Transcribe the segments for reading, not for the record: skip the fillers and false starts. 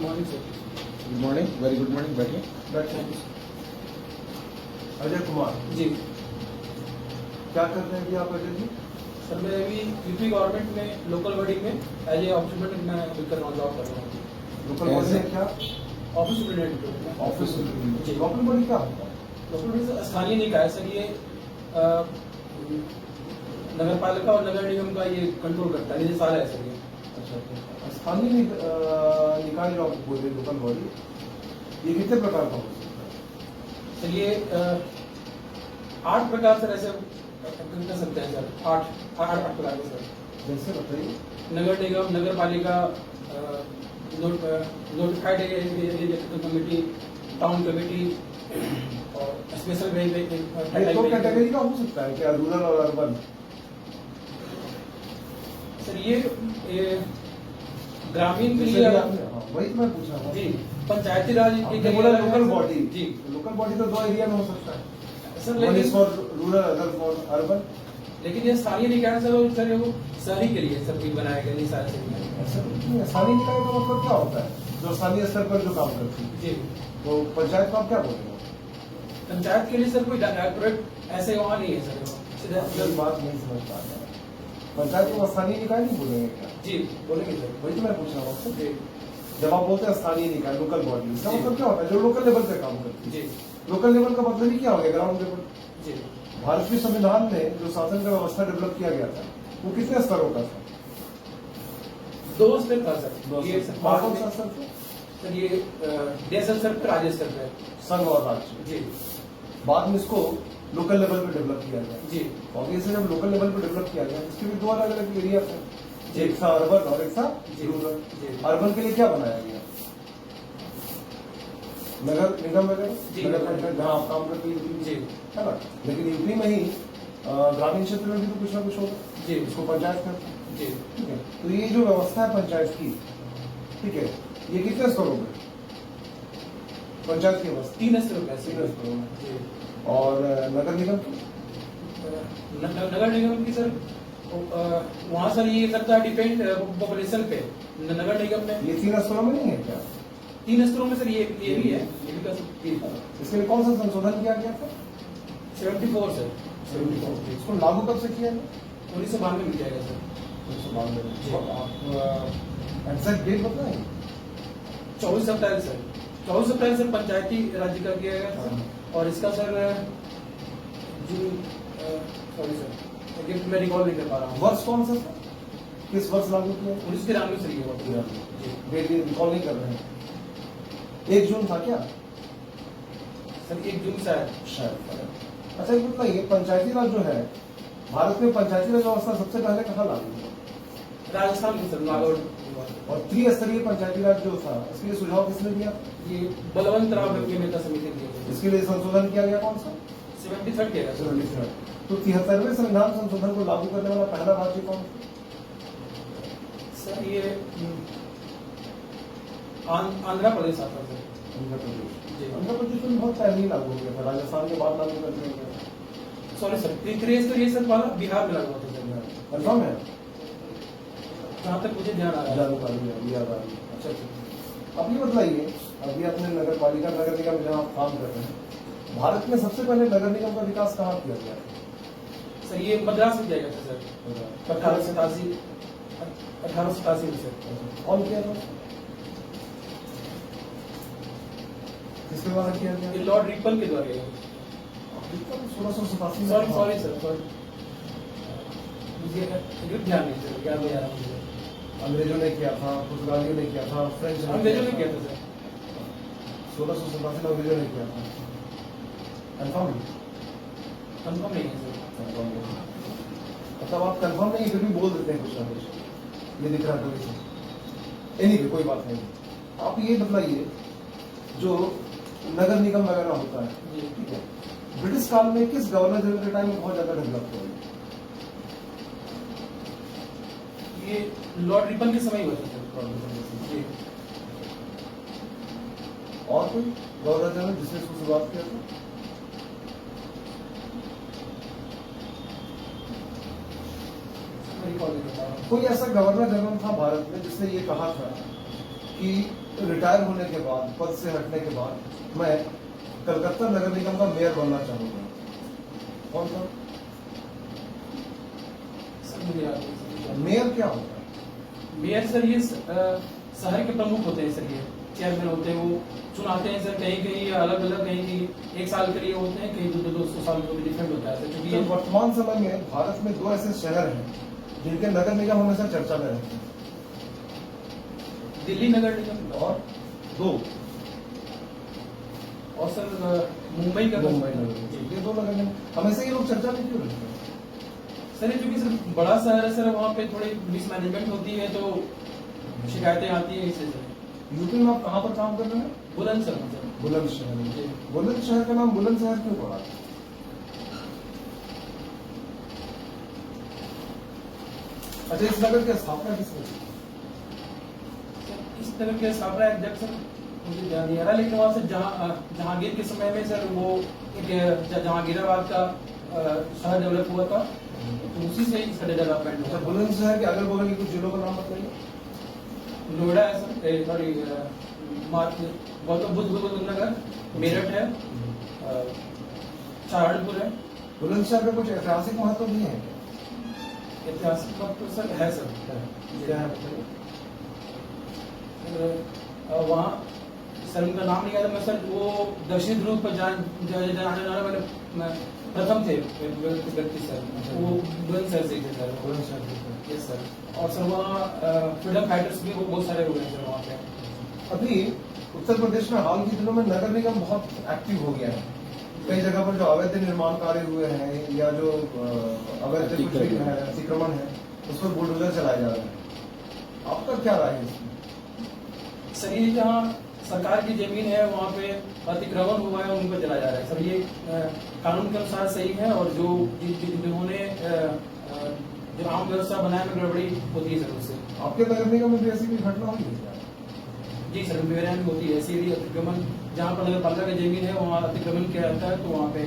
Morning sir. Good morning, very good morning. बैठिए। बैठे अजय कुमार जी। क्या कर रहे हैं अभी आप अजय जी? सर मैं अभी यूपी गवर्नमेंट में लोकल बॉडी में एज ए ऑफिसर मैं अभी कर रहा हूँ, जॉब कर रहा हूँ। लोकल बॉडी में क्या? Office superintendent. ऑफिस जी। लोकल बॉडी क्या होता है? लोकल बॉडी से स्थानीय निकाय सर, ये नगर पालिका और नगर निगम का ये कंट्रोल करता है, निदेशालय है सर ये। अच्छा, स्थानीय निकाय जो आप बोल रहे हैं लोकल बॉडी, ये कितने प्रकार का हो सकता है? सर ये 8 प्रकार सर ऐसे कर सकते हैं सर, 8 प्रकार के सर। जैसे बताइए। नगर निगम, नगर पालिका, नोटिफाइड कमेटी, टाउन कमेटी और स्पेशल ये तो कैटेगरी का हो सकता है क्या, रूरल और अर्बन? सर ये ग्रामीण के लिए वही तो मैं पूछ रहा हूँ जी, पंचायती राज आपने बोला लोकल बॉडी जी। लोकल बॉडी तो 2 एरिया में हो सकता है सर, वन इज लेकिन for rural, other for urban. लेकिन ये स्थानीय निकाय सर वो शहरी के लिए सब कुछ बनाया गया, नहीं सारे से। ऐसा कुछ नहीं है। स्थानीय निकाय का मतलब क्या होता है? जो स्थानीय स्तर पर जो काम करती है। जी। तो पंचायत को आप क्या बोलेंगे? पंचायत के लिए सर कोई डायरेक्टोरेट ऐसे वहाँ नहीं है सर, अगर बात नहीं समझ पा रहे हैं, पंचायत को स्थानीय निकाय नहीं बोलेंगे क्या? जी बोलेंगे सर। वही तो मैं पूछ रहा हूँ आपसे। जी जब आप बोलते हैं स्थानीय निकाय, लोकल बॉडी, इसका जी। मतलब क्या होता है? जो लोकल लेवल पे काम करती है। जी लोकल लेवल का मतलब ही क्या हो गया? Ground level. जी। भारतीय संविधान में जो शासन का व्यवस्था डेवलप किया गया था, वो कितने स्तरों का था? 2 स्तर था सर। ये सर कौन सा स्तर था? सर ये देश स्तर पर, राज्य स्तर पर। संघ और राज्य। जी बाद में इसको लोकल लेवल पे डेवलप किया गया। जी ऑब्वियसली जब लोकल लेवल पे डेवलप किया गया, इसके भी 2 अलग अलग एरिया थे, जी। एक था अर्बन और एक था जी। रूरल। जी। अर्बन के लिए क्या बनाया गया? नगर निगम वगैरह, जी। नगर पंचायत जहाँ आप काम करते हैं, जी है ना? लेकिन यूपी में ही ग्रामीण क्षेत्र में भी तो कुछ ना कुछ होगा, जी। इसको पंचायत करते हैं। जी। ठीक है, तो ये जो व्यवस्था है पंचायत की, ठीक है, ये कितने स्तरों पे पंचायत की व्यवस्था? 3 स्तरों पर। 3 स्तरों में। जी। और नगर निगम की? नगर निगम की सर वहाँ सर ये करता है डिपेंड पॉपुलेशन पे। नगर निगम में ये 3 स्तरों में नहीं है क्या? 3 स्तरों में सर ये भी है, ये भी कर सकती है। इसके लिए कौन सा संशोधन किया गया था? 74 सर। 74। इसको लागू कब से किया गया? 1992 में किया गया सर। 1992 में। जी। तो आप एग्जैक्ट डेट बताएंगे? 24 अप्रैल सर। 24 अप्रैल सर पंचायती राज्य का किया गया था। और इसका सर जून, सॉरी सर, ये मैं रिकॉल नहीं कर पा रहा हूँ। वर्ष कौन सा था? किस वर्ष लागू किया? 1993 सर ये हुआ। जी डेट रिकॉल नहीं कर रहे हैं। 1 जून था क्या? सर 1 जून शायद। शायद। अच्छा, ये बताइए, पंचायती राज जो है, भारत में पंचायती राज व्यवस्था सबसे पहले कहाँ लागू हुआ? राजस्थान में सर, नागौर। और त्रिस्तरीय पंचायती राज जो था, इसके लिए सुझाव किसने दिया? ये बलवंत राव की नेता समिति ने किया था। इसके लिए संशोधन किया गया कौन सा? 73 किया गया सर। 73। तो 73वें संविधान संशोधन को लागू करने वाला पहला राज्य कौन? सर ये आंध्र प्रदेश आता है सर। आंध्र प्रदेश। जी। आंध्र प्रदेश में बहुत पहले ही लागू हो गया था, राजस्थान के बाद लागू कर दिया गया। सॉरी सर, त्रिस्तरीय सर वाला बिहार में लागू होता है। कंफर्म है? जहाँ तक मुझे ध्यान आ रहा है। जानकारी है, याद आ रही है। अच्छा अच्छा, अब ये बताइए, अभी अपने नगर पालिका, नगर निगम जहाँ आप काम कर रहे हैं, भारत में सबसे पहले नगर निगम का विकास कहाँ किया गया? सर ये मद्रास में किया गया था सर, 1887 में सर। कौन किया था? किसके द्वारा किया गया? ये लॉर्ड रिपन के द्वारा किया 1687 में। सॉरी सर, मुझे एग्जैक्ट ध्यान नहीं सर, याद नहीं आ रहा मुझे। अंग्रेजों ने किया था, पुर्तगालियों ने किया था, फ्रेंच अंग्रेजों ने किया था सर। 1687 में अंग्रेजों ने किया था। कंफर्म? कंफर्म नहीं है सर। कंफर्म नहीं। मतलब आप कंफर्म नहीं, फिर भी बोल देते हैं कुछ ना कुछ, ये दिख रहा था वैसे। एनीवे, कोई बात नहीं। आप ये बताइए, जो नगर निगम वगैरह होता है, जी। ठीक है, ब्रिटिश काल में किस गवर्नर जनरल के टाइम में बहुत ज्यादा डेवलप हुआ? ये लॉर्ड रिपन के समय हुआ था सर। जी। और कोई गवर्नर जनरल जिसने इसको शुरुआत किया था? रिकॉल नहीं कर पा रहा हूँ। कोई ऐसा गवर्नर जनरल था भारत में जिसने ये कहा था कि रिटायर होने के बाद, पद से हटने के बाद मैं कलकत्ता नगर निगम का मेयर बनना चाहूंगा। कौन सा? सर मुझे याद नहीं सर। मेयर क्या होता है? मेयर सर ये शहर के प्रमुख होते हैं सर, ये चेयरमैन होते हैं, वो चुनाते हैं सर, कहीं कहीं अलग अलग, कहीं कहीं 1 साल के लिए होते हैं, कहीं 200 साल के लिए डिफरेंट होता है सर, क्योंकि तो ये वर्तमान समय में भारत में 2 ऐसे शहर हैं जिनके नगर निगम हमेशा चर्चा में रहते हैं, दिल्ली नगर निगम और 2 और सर मुंबई का मुंबई नगर निगम। ये 2 नगर निगम हमेशा ये लोग चर्चा में क्यों रहते हैं? सर ये क्योंकि सर बड़ा शहर है सर, वहाँ पे थोड़ी मिसमैनेजमेंट होती है तो शिकायतें आती है इससे सर। यूपी में आप कहाँ पर काम कर रहे हैं? बुलंदशहर में सर। बुलंदशहर में। जी। बुलंदशहर का नाम बुलंदशहर क्यों पड़ा? अच्छा, इस नगर की स्थापना किसने की? इस तरह के स्थापना एग्जैक्ट सर मुझे ध्यान नहीं आ रहा, लेकिन वहाँ से जहांगीर के समय में सर वो एक जहांगीराबाद का शहर डेवलप हुआ था, तो उसी से इसका डेवलपमेंट अच्छा, हुआ। बुलंदशहर के अगल बगल के कुछ जिलों का नाम बताइए। नोएडा है सर, सॉरी गौतम बुद्ध नगर, मेरठ है, सहारनपुर है। बुलंदशहर का कुछ ऐतिहासिक महत्व भी है? ऐतिहासिक बात तो सर है सर, क्या है बताइए? वहाँ सर उनका नाम नहीं याद है, मैं सर वो दक्षिण ध्रुव पर जाने वाले मैंने प्रथम थे व्यक्ति सर, वो बुलंदशहर से थे सर। बुलंदशहर के। यस सर, और सर वहाँ फ्रीडम फाइटर्स भी वो बहुत सारे हुए हैं सर वहाँ पे। अभी उत्तर प्रदेश में हाल के दिनों में नगर निगम बहुत एक्टिव हो गया है। कई जगह पर जो अवैध निर्माण कार्य हुए हैं या जो अवैध कुछ भी है, अतिक्रमण है, उस पर बुलडोजर चलाए जा रहे हैं। आपका क्या राय है इसमें? सर ये जहाँ सरकार की जमीन है वहाँ पे अतिक्रमण हुआ है, उन पर चला जा रहा है सर, ये कानून के अनुसार सही है, और जो जिन्होंने जो आम व्यवस्था बनाने में गड़बड़ी होती है सर उससे। आपके नगर निगम में भी ऐसी कोई घटना हुई है क्या? जी सर, मेरे यहाँ भी होती है ऐसी ही अतिक्रमण, जहाँ पर नगर पालिका की जमीन है वहाँ अतिक्रमण किया जाता है, तो वहाँ पे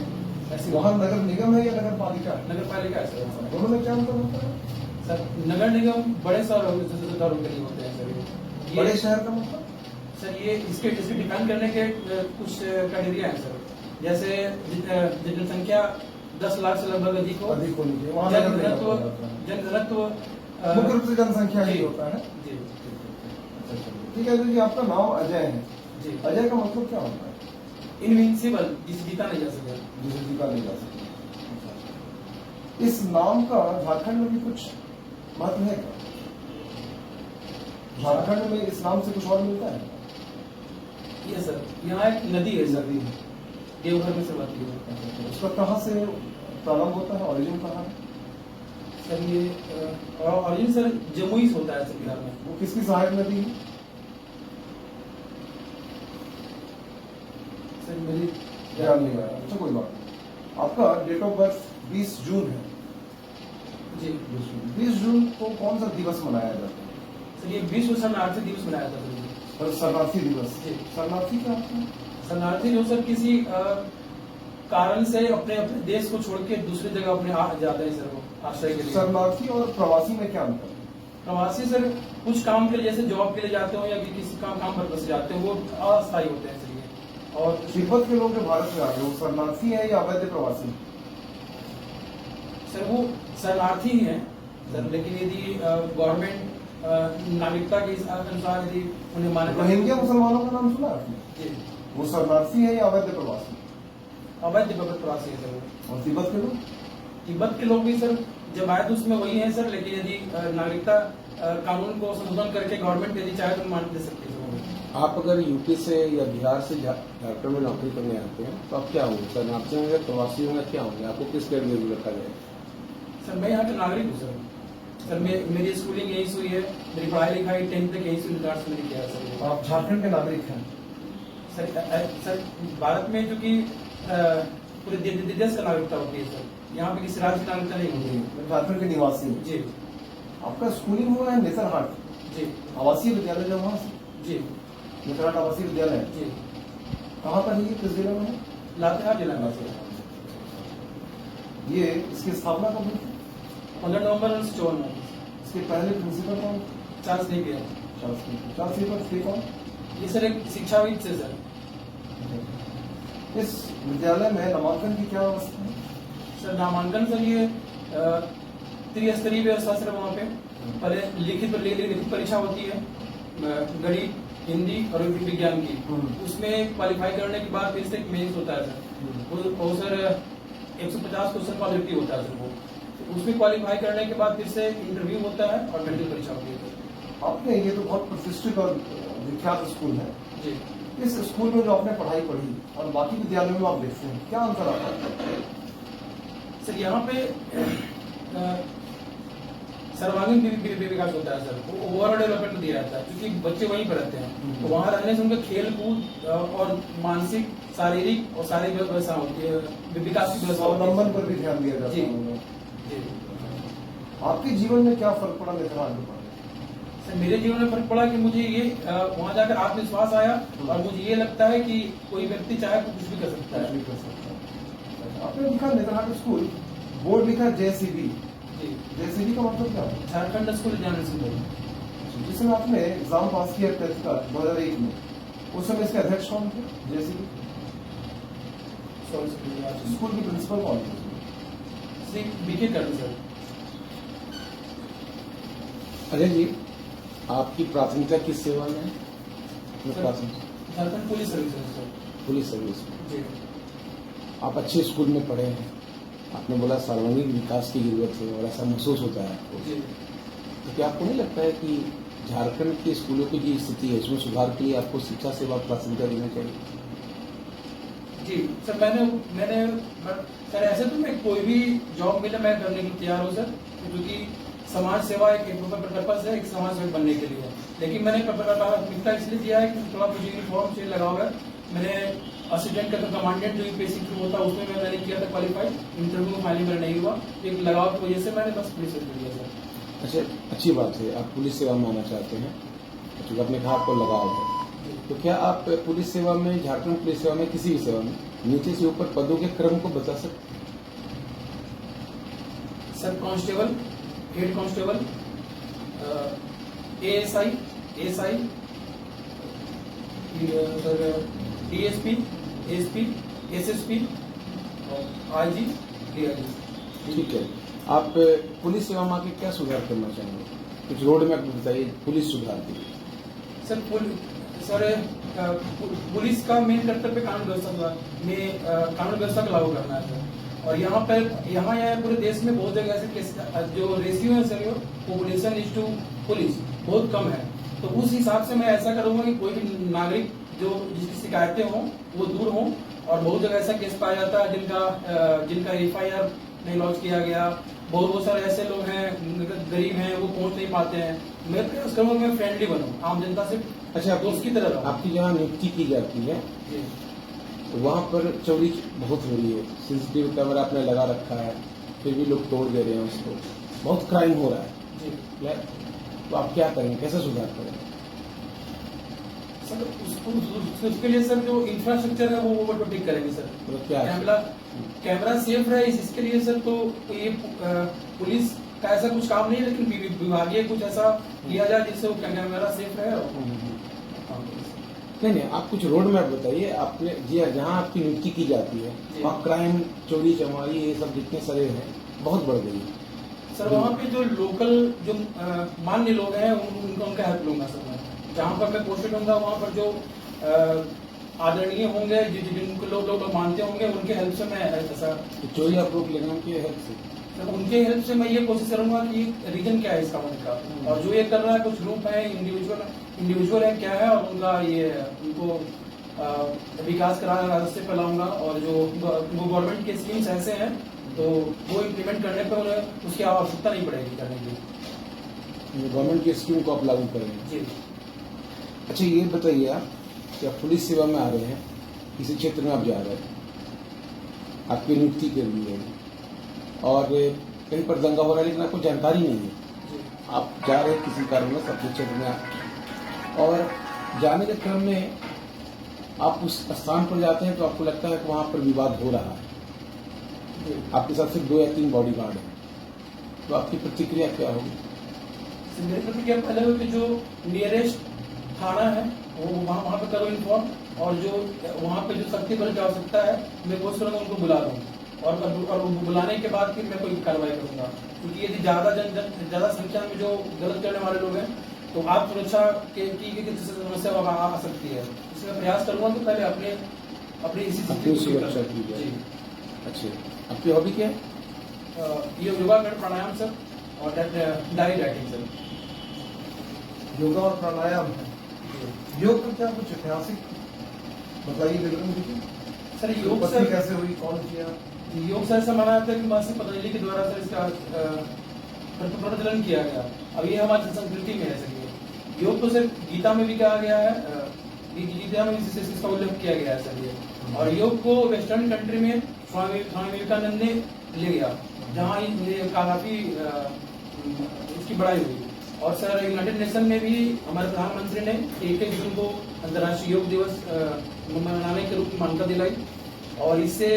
ऐसी वहाँ नगर निगम है या नगर पालिका है? नगर पालिका है सर वहाँ। दोनों में क्या अंतर होता है? सर नगर निगम बड़े शहरों के लिए होते हैं सर, ये बड़े शहर का मतलब? सर ये इसके डिफाइन करने के कुछ क्राइटेरिया है सर, जैसे जनसंख्या 10 लाख से लगभग अधिक हो, अधिक होनी चाहिए, वहाँ नगर निगम जनघनत्व मुख्य रूप से जनसंख्या ही जी। होता है। जी ठीक है जी, आपका नाम अजय है। जी, अजय का मतलब क्या होता है? इनविंसिबल, जिसे जीता नहीं जा सकता। जिसे जीता नहीं जा सकता। इस नाम का झारखंड में भी कुछ महत्व है क्या? झारखंड में इस नाम से कुछ और मिलता है? ये सर यहाँ एक नदी है सर, नदी। देवघर में से आती है उसका कहाँ से प्रारंभ होता है? ऑरिजिन कहाँ है? सर, ये ऑरिजिन सर जमुई से होता है सर बिहार में। वो किसकी सहायक नदी है? सर मेरी ध्यान नहीं आया। अच्छा, कोई बात नहीं। आपका डेट ऑफ बर्थ 20 जून है। जी 20 जून को कौन सा दिवस मनाया जाता है? सर, ये विश्व शरणार्थी दिवस मनाया था सर। और शरणार्थी दिवस। जी। शरणार्थी क्या होता है? शरणार्थी जो सर किसी कारण से अपने अपने देश को छोड़ के दूसरी जगह अपने जाते हैं सर, वो आश्रय के लिए। शरणार्थी और प्रवासी में क्या अंतर है? प्रवासी सर कुछ काम के लिए, जैसे जॉब के लिए जाते हो या किसी काम पर्पज से जाते हो, वो अस्थायी होते हैं सर ये। और तिब्बत के लोग जो भारत में आ गए वो शरणार्थी है या अवैध प्रवासी? सर वो शरणार्थी ही हैं सर, लेकिन यदि गवर्नमेंट नागरिकता के अनुसार यदि उन्हें मान्यता। रोहिंग्या मुसलमानों का नाम सुना आपने? जी, वो शरणार्थी है या अवैध प्रवासी? अवैध प्रवासी है सर वो। और तिब्बत के लोग? तिब्बत के लोग भी सर जब आए तो उसमें वही है सर, लेकिन यदि नागरिकता कानून को संशोधन करके गवर्नमेंट यदि चाहे तो मान दे सकती है सर। आप अगर यूपी से या बिहार से झारखंड में नौकरी करने आते हैं तो आप क्या होंगे? शरणार्थी होंगे, प्रवासी होंगे, क्या होंगे? आपको किस कैटेगरी में रखा जाएगा? सर मैं यहाँ का नागरिक हूँ सर। सर मेरी स्कूलिंग यहीं से हुई है, मेरी पढ़ाई लिखाई 10th तक यहीं से निकाल से मैंने किया है सर। आप झारखंड के नागरिक हैं? सर भारत में जो कि पूरे देश का नागरिकता होती है सर, यहाँ पे किसी राज्य की नागरिकता नहीं होती है। झारखंड के निवासी हैं। जी आपका स्कूलिंग हुआ है नेतरहाट जी आवासीय विद्यालय जो वहाँ से? जी नेतरहाट आवासीय विद्यालय है। जी, कहाँ पर है ये? किस जिले में है? लातेहार जिला में सर। ये इसकी स्थापना कब हुई थी? 15 नवंबर 1954 में। इसके पहले प्रिंसिपल कौन? Charles Napier. शास्त्री पर थे कौन? ये सर एक शिक्षाविद से सर। इस विद्यालय में नामांकन की क्या व्यवस्था है? सर नामांकन सर ये त्रिस्तरीय व्यवस्था सर वहाँ पे पहले लिखित परीक्षा होती है गणित, हिंदी और विज्ञान की। उसमें क्वालिफाई करने के बाद फिर से एक मेंस होता है सर। वो सर 150 क्वेश्चन का ऑब्जेक्टिव होता है सर वो। तो उसमें क्वालिफाई करने के बाद फिर से इंटरव्यू होता है और मेडिकल परीक्षा होती है सर। आपने ये तो बहुत प्रतिष्ठित और विख्यात स्कूल है जी। इस स्कूल में जो आपने पढ़ाई पढ़ी और बाकी विद्यालयों में आप देखते हैं क्या अंतर आता है? सर यहाँ पे सर्वांगीण विकास होता है सर। ओवरऑल डेवलपमेंट दिया जाता है क्योंकि बच्चे वहीं पर रहते हैं। तो वहाँ रहने से उनका खेल कूद और मानसिक, शारीरिक और शारीरिक व्यवस्था होती है, विकास की व्यवस्था होती है। स्वावलंबन पर भी ध्यान दिया जाता जी। है। जी। आपके जीवन में क्या फर्क पड़ा लेकर आगे बढ़े? सर मेरे जीवन में फर्क पड़ा कि मुझे ये वहाँ जाकर आत्मविश्वास आया और मुझे ये लगता है कि कोई व्यक्ति चाहे तो कुछ भी कर सकता है। आपने लिखा नेतरहाट स्कूल, बोर्ड लिखा JCB। जी। JCB का मतलब क्या है? Jharkhand school general symbol. जिसमें आपने एग्जाम पास किया 10th का 2001 में, उस समय इसके अध्यक्ष कौन थे? JCB स्कूल के प्रिंसिपल कौन थे? Shri BK Karnan sir. अजय जी, आपकी प्राथमिकता किस सेवा में है? Sir, Jharkhand police service sir. Police service में। जी। आप अच्छे स्कूल में पढ़े हैं, आपने बोला सर्वांगीण विकास की जरूरत है और ऐसा महसूस होता है आपको। जी। तो क्या आपको नहीं लगता है कि झारखंड के स्कूलों की जो स्थिति है उसमें सुधार के लिए आपको शिक्षा सेवा प्राथमिकता देना चाहिए? जी सर, मैंने सर ऐसे तो मैं कोई भी जॉब मिले मैं करने के लिए तैयार हूँ सर, क्योंकि समाज सेवा एक पर्पज है, एक समाज सेवक बनने के लिए। लेकिन मैंने प्राथमिकता इसलिए दिया है कि थोड़ा मुझे यूनिफॉर्म से लगाव है। मैंने असिस्टेंट का कमांडेंट जो यूपीएससी थ्रू होता है उसमें मैंने किया था क्वालिफाई, इंटरव्यू फाइनली मेरा नहीं हुआ। एक लगाव की वजह से मैंने बस पुलिस सेवा दिया सर। अच्छा, अच्छी बात है, आप पुलिस सेवा में आना चाहते हैं क्योंकि आपने कहा आपको लगाव है। तो क्या आप पुलिस सेवा में, झारखंड पुलिस सेवा में, किसी भी सेवा में नीचे से ऊपर पदों के क्रम को बता सकते हैं? Sir constable, head constable, ASI, sir DSP, SP, SSP, IG, DIG। ठीक है, आप पुलिस सेवा में आके क्या सुधार करना चाहेंगे? कुछ रोड मैप बताइए पुलिस सुधार के लिए। सर पुलिस का मेन कर्तव्य कानून व्यवस्था को लागू करना है सर। और यहाँ पूरे देश में बहुत जगह ऐसे केस जो रेशियो है sir, population is to police बहुत कम है। तो उस हिसाब से मैं ऐसा करूंगा कि कोई भी नागरिक जिसकी शिकायतें हों वो दूर हों। और बहुत जगह ऐसा केस पाया जाता है जिनका FIR नहीं लॉन्च किया गया। बहुत सारे ऐसे लोग हैं गरीब हैं, वो पहुंच नहीं पाते हैं। मैं प्रयास करूंगा मैं फ्रेंडली बनूं, आम जनता से अच्छा, दोस्त की तरह रहूं। आपकी जहाँ नियुक्ति की जाती है जी। तो वहाँ पर चोरी बहुत हो रही है, CCTV कैमरा आपने लगा रखा है, फिर भी लोग तोड़ दे रहे हैं उसको, बहुत क्राइम हो रहा है। जी। तो आप क्या करेंगे, कैसे सुधार करेंगे? सर उसके लिए सर जो इंफ्रास्ट्रक्चर है वो ठीक करेंगे सर। मतलब क्या है? कैमरा सेफ रहे इसके लिए सर। तो ये पुलिस का ऐसा कुछ काम नहीं है, लेकिन विभागीय कुछ ऐसा किया जाए जिससे वो कैमरा सेफ रहे। नहीं, आप कुछ रोड मैप बताइए। आपने जी जहाँ आपकी नियुक्ति की जाती है वहाँ क्राइम, चोरी चमारी, ये सब जितने सारे हैं बहुत बढ़ गई है सर। वहाँ पे जो लोकल जो मान्य लोग हैं उनका हेल्प लूंगा सर मैं। जहाँ पर मैं पोस्टेड होऊंगा वहाँ पर जो आदरणीय होंगे, जिनको लोग मानते होंगे, उनके हेल्प से मैं ऐसा तो चोरी आप रोक लेंगे उनकी हेल्प से। सर उनके हेल्प से मैं ये कोशिश करूंगा कि रीजन क्या है इसका उनका, और जो ये कर रहा है कुछ ग्रुप है, इंडिविजुअल है क्या है, और उनका ये उनको विकास कराने रास्ते पे लाऊंगा। और जो गवर्नमेंट के स्कीम्स ऐसे हैं तो वो इम्प्लीमेंट करने पर उन्हें उसकी आवश्यकता नहीं पड़ेगी करने के लिए। गवर्नमेंट की स्कीम को आप लागू करेंगे? जी। अच्छा, ये बताइए आप कि आप पुलिस सेवा में आ रहे हैं, किसी क्षेत्र में आप जा रहे हैं, आपकी नियुक्ति के लिए, और कहीं पर दंगा हो रहा है लेकिन आपको जानकारी नहीं है, आप जा रहे हैं किसी कारणवश अपने क्षेत्र में, और जाने के क्रम में आप उस स्थान पर जाते हैं तो आपको लगता है कि वहाँ पर विवाद हो रहा है, आपके साथ सिर्फ 2 या 3 बॉडीगार्ड हैं, तो आपकी प्रतिक्रिया क्या होगी? मेरी प्रतिक्रिया पहले हुई कि जो नियरेस्ट थाना है वो वहाँ पे करो इन्फॉर्म, और जो वहाँ पे जो सख्ती बल की आवश्यकता है मैं कोशिश करूँगा उनको बुला दूँ, और बुलाने के बाद फिर मैं कोई कार्रवाई करूँगा। क्योंकि यदि ज्यादा संख्या में जो गलत करने वाले लोग हैं तो आप सुरक्षा की समस्या आ सकती है, इसलिए मैं प्रयास करूँगा कि पहले अपनी सुरक्षा की जाए। अच्छे, आपकी हॉबी क्या है? ये योगा प्राणायाम सर, और डायरी राइटिंग सर। योगा और प्राणायाम है। योग का क्या कुछ ऐतिहासिक बताइए विवरण दीजिए सर। योग उत्पत्ति सर कैसे हुई, कौन किया? योग सर ऐसा माना जाता है कि महर्षि पतंजलि के द्वारा सर इसका प्रचलन किया गया। अब ये हमारी संस्कृति में है सर। ये योग तो सर गीता में भी कहा गया है, गीता में इसका उल्लेख किया गया है सर ये। और योग को वेस्टर्न कंट्री में स्वामी विवेकानंद ने ले गया, जहाँ ये काफी इसकी बड़ाई हुई। और सर यूनाइटेड नेशन में भी हमारे प्रधानमंत्री ने 21 जून को अंतर्राष्ट्रीय योग दिवस मनाने के रूप में मान्यता दिलाई, और इससे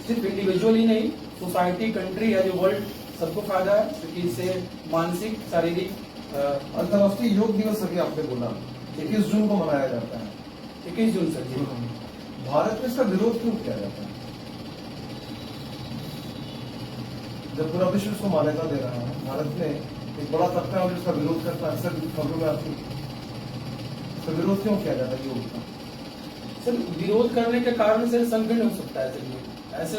सिर्फ इंडिविजुअली नहीं, सोसाइटी, कंट्री या जो वर्ल्ड सबको फायदा है, क्योंकि इससे मानसिक, शारीरिक। अंतर्राष्ट्रीय योग दिवस अभी आपने बोला 21 जून को मनाया जाता है। 21 जून सर जी। भारत में इसका विरोध क्यों किया जाता है? जब पूरा विश्व इसको मान्यता दे रहा है, भारत में एक बड़ा तबका है और इसका विरोध करता है, अक्सर खबरों में आती है। इसका विरोध क्यों किया जाता है योग का? सर विरोध करने के कारण से संकीर्ण हो सकता है सर। ऐसे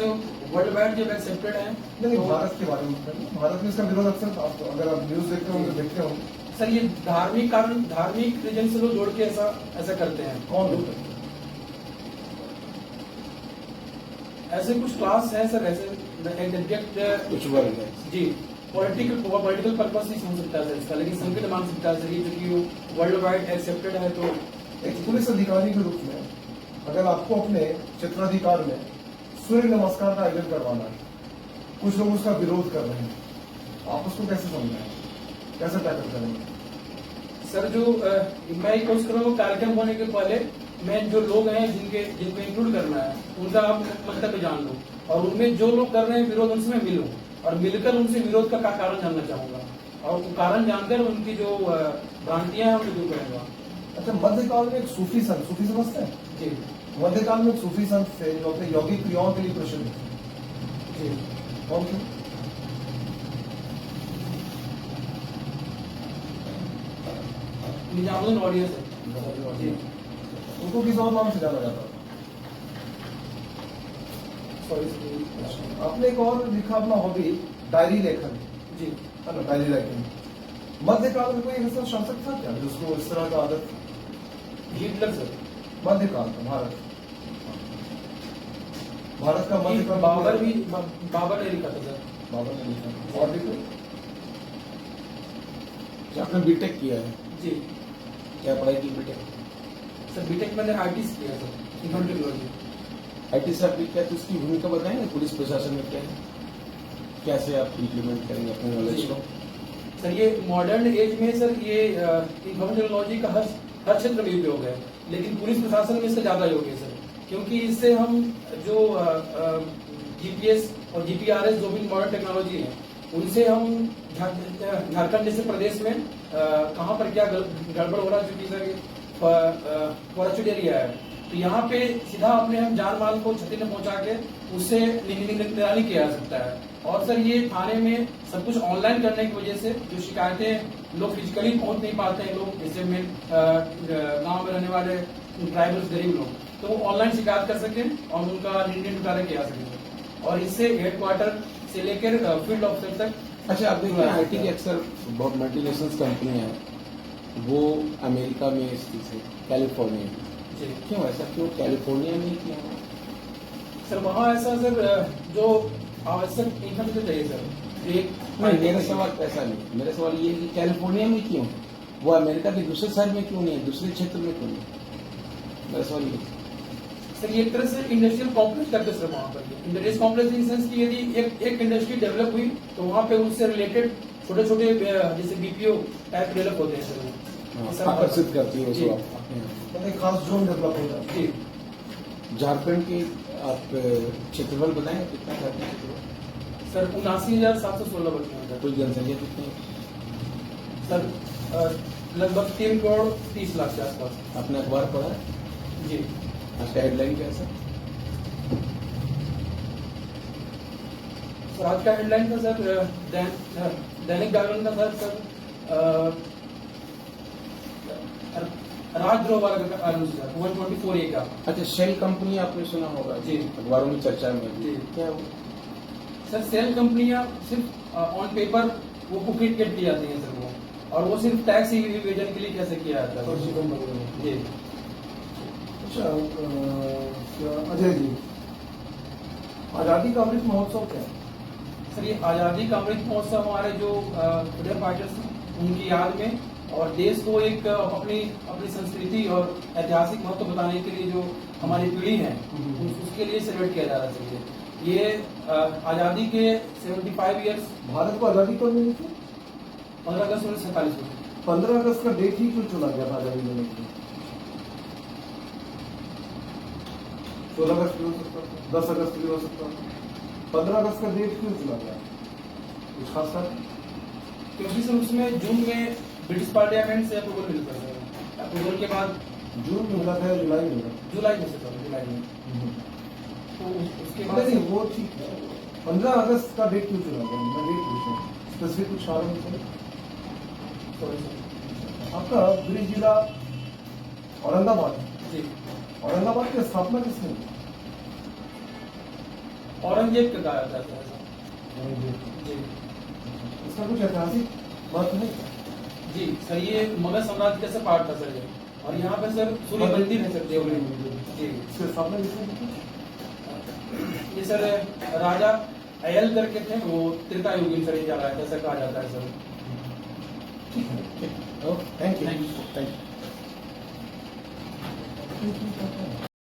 वर्ल्ड वाइड जब एक्सेप्टेड है नहीं, तो भारत के बारे में भारत में इसका विरोध अक्सर अगर आप न्यूज देखते होंगे, देखते होंगे सर, ये धार्मिक कारण, धार्मिक रीजन से लोग जोड़ के ऐसा करते हैं। कौन लोग करते हैं? ऐसे कुछ क्लास है सर, ऐसे कुछ वर्ग है जी, पॉलिटिकल पर्पस नहीं समझ सकता है सर इसका, लेकिन संकेत मान सकता है सर ये, क्योंकि वर्ल्ड वाइड एक्सेप्टेड है। तो एक पुलिस अधिकारी के रूप में अगर आपको अपने क्षेत्राधिकार में सूर्य नमस्कार का आयोजन करवाना है, कुछ लोग उसका विरोध कर रहे हैं, आप उसको कैसे समझाएं, कैसे टैकल करेंगे? सर जो मैं कोशिश करूँगा कार्यक्रम होने के पहले मैं जो लोग हैं जिनको इंक्लूड करना है उनका आप मंतव्य जान लूँ, और उनमें जो लोग कर रहे हैं विरोध उनसे मैं मिलूँ, और मिलकर उनसे विरोध का कारण जानना चाहूंगा, और कारण जानकर उनकी जो भ्रांतियां हैं उनको दूर करूंगा। अच्छा, मध्यकाल में एक सूफी संत, सूफी समझते हैं जी, मध्यकाल में एक सूफी संत थे जो अपने यौगिक क्रियाओं के लिए प्रसिद्ध थे। जी, कौन थे? निजामुद्दीन औलिया से। जी, उनको किस और नाम से जाना जाता था? सॉरी। आपने एक और लिखा अपना हॉबी, डायरी लेखन, जी, है ना, डायरी राइटिंग। मध्यकाल में कोई ऐसा शासक था क्या जिसको इस तरह का आदत? Hitler sir. मध्यकाल का भारत का मध्यकाल बाबर ने लिखा था सर। बाबर ने लिखा। और भी कोई? आपने बीटेक किया है, जी क्या पढ़ाई की बीटेक? सर, बीटेक मैंने आईटी से किया सर, इंफॉर्मेशन टेक्नोलॉजी। आईटी से आपकी क्या, तो उसकी भूमिका बताएंगे पुलिस प्रशासन में क्या है, कैसे आप इम्प्लीमेंट करेंगे अपने नॉलेज को? सर ये मॉडर्न एज में सर ये इंफॉर्मेशन टेक्नोलॉजी का हर क्षेत्र में उपयोग है, लेकिन पुलिस प्रशासन में इसका ज्यादा योग है सर, क्योंकि इससे हम जो जीपीएस और जीपीआरएस जो भी मॉडर्न टेक्नोलॉजी है उनसे हम झारखंड जैसे प्रदेश में कहाँ पर क्या गड़बड़ हो रहा है, क्योंकि सर फॉरेस्ट एरिया है, तो यहाँ पे सीधा अपने हम जान माल को क्षति में पहुंचा के उससे निगरानी किया जा सकता है। और सर ये थाने में सब कुछ ऑनलाइन करने की वजह से जो शिकायतें लोग फिजिकली पहुंच नहीं पाते हैं, लोग जैसे में गांव में रहने वाले ट्राइबल्स, गरीब लोग, तो वो ऑनलाइन शिकायत कर सकें और उनका निर्णय निकाले किया सकें, और इससे हेडक्वार्टर से लेकर फील्ड ऑफिसर तक। अच्छा, आप देखिए आईटी की अक्सर बहुत मल्टीनेशनल कंपनियां हैं, वो अमेरिका में स्थित है, कैलिफोर्निया में, क्यों ऐसा, क्यों कैलिफोर्निया में क्यों? सर वहाँ ऐसा सर जो आवश्यक इनकम तो चाहिए सर, एक नहीं, मेरा सवाल ऐसा नहीं, मेरा सवाल ये है कि कैलिफोर्निया में क्यों, वो अमेरिका के दूसरे शहर में क्यों नहीं है, दूसरे क्षेत्र में क्यों नहीं? मेरा सवाल ये सर, ये एक तरह से इंडस्ट्रियल कॉम्प्लेक्स करते सर वहाँ पर, इंडस्ट्रियल कॉम्प्लेक्स इन सेंस की यदि एक इंडस्ट्री डेवलप हुई तो वहाँ पे उससे रिलेटेड छोटे छोटे जैसे बीपीओ टाइप डेवलप होते हैं सर, आकर्षित करती है उसको, एक खास जोन डेवलप हो जाता है। झारखंड के आप क्षेत्रफल बताएं कितना झारखंड क्षेत्रफल? सर 79,716 वर्ग किलोमीटर। कुल जनसंख्या कितनी है? सर लगभग 3 करोड़ 30 लाख के आसपास। आपने अखबार पढ़ा है? जी आज का हेडलाइन क्या है सर? सर आज का हेडलाइन था सर दैनिक जागरण का सर राजद्रोह वाला कानून सर 124A का। अच्छा, शेल कंपनी आपने सुना होगा जी। अखबारों में चर्चा में जी। क्या वो? सर सेल कंपनियां सिर्फ ऑन पेपर वो बुकिंग के दी जाती हैं सर वो, और वो सिर्फ टैक्स इवेजन के लिए कैसे किया जाता है फर्जी कंपनी में। जी। अच्छा अजय जी, आजादी का अमृत महोत्सव क्या है? सर ये आजादी का अमृत महोत्सव हमारे जो फ्रीडम फाइटर्स हैं उनकी याद में, और देश को एक अपनी संस्कृति और ऐतिहासिक महत्व बताने के लिए जो हमारी पीढ़ी है उसके लिए सेलिब्रेट किया जा रहा है सर। ये आजादी के 75 ईयर्स। भारत को आजादी कब मिली थी? 15 अगस्त 1947 को। 15 अगस्त का डेट ही क्यों चुना गया था आजादी मिलने के लिए? 16 अगस्त भी हो सकता था, 10 अगस्त भी हो सकता था, 15 अगस्त का डेट क्यों चुना गया? कुछ खास बात? क्योंकि सर उसमें जून में ब्रिटिश पार्लियामेंट से अप्रूवल मिलता है। अप्रूवल के बाद जून में मिला था या जुलाई में मिला? जुलाई में से सर जुलाई में, तो उसके बाद नहीं वो ठीक है। 15 अगस्त का डेट क्यों चुना गया? मैं डेट पूछ रहा हूँ, स्पेसिफिक कुछ कारण है? Sorry sir. आपका गृह जिला औरंगाबाद है। जी। औरंगाबाद की स्थापना किसने की? औरंगजेब का कहा जाता है सर। जी। इसका कुछ ऐतिहासिक महत्व है? जी सर ये मगध साम्राज्य का पार्ट था सर ये, और यहाँ पे सर सूर्य मंदिर है सर देवरी में। जी। इसकी स्थापना किसने की? ये सर राजा अयल करके थे, वो त्रेतायुगीन सर ये जा रहा है ऐसा कहा जाता है sir. Thank you. Thank you. Thank you.